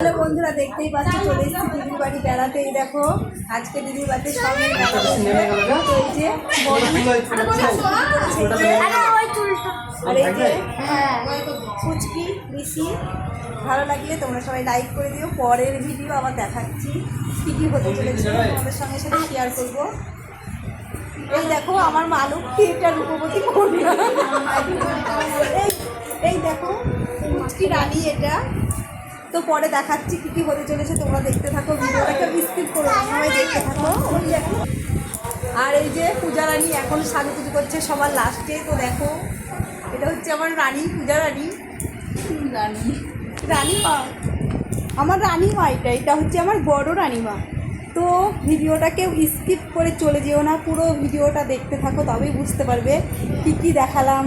Hello বন্ধুরা, দেখতেই পাচ্ছি চলে এসেছি দিদির বাড়ি বেড়াতে। এই দেখো আজকে দিদির বাড়িতে সবাই আর এই যে ফুচকি বেশি ভালো লাগলে তোমরা সবাই লাইক করে দিও। পরের ভিডিও আবার দেখাচ্ছি কী কী হতে চলেছে, তোমাদের সঙ্গে সাথে শেয়ার করবো। এই দেখো আমার মালুক এটা রূপবতী কন্যা। এই দেখো ফুচকি রানী, এটা তো পরে দেখাচ্ছি কী কী হতে চলেছে। তোমরা দেখতে থাকো, ভিডিওটাকে স্কিপ করো, সবাই দেখতে থাকো। ওই দেখো, আর এই যে পূজা রানী এখন সাজুগুজু করছে সবার লাস্টে। তো দেখো এটা হচ্ছে আমার রানী, পূজা রানী, রানীমা, আমার রানীমা। এটা হচ্ছে আমার বড় রানীমা। তো ভিডিওটাকেও স্কিপ করে চলে যেও না, পুরো ভিডিওটা দেখতে থাকো, তবেই বুঝতে পারবে কী কী দেখালাম।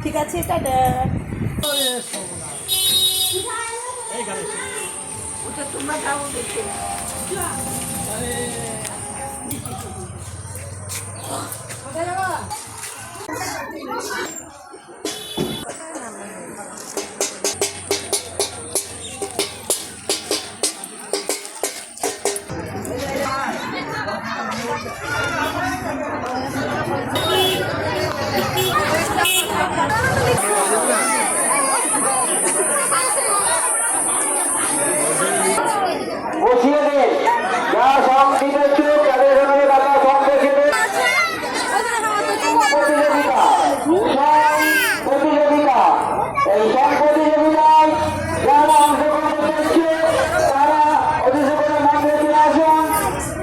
ঠিক আছে, টাটা। ওটা তোমরা যাও দেখে। বসিয়ে দিন, যা সব ঠিক হচ্ছে তাদের সঙ্গে তারা সব দেখে প্রতিযোগিতা। এই সব প্রতিযোগিতায় যারা অংশগ্রহণ করছে তারা অতিশয় মন্দিরে চলে আসুন।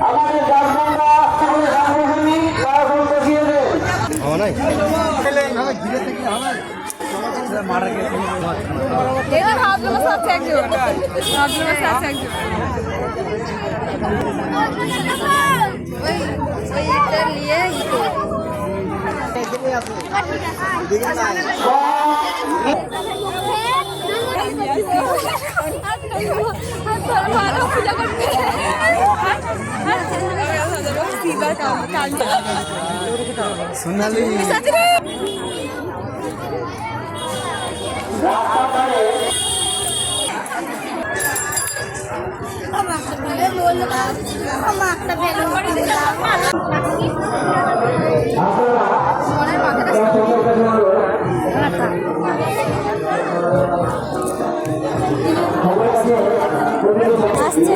আমাদের জাতবন্ধা সাংগঠনিক তারা সব বসিয়ে দেন। সোনালি আসছে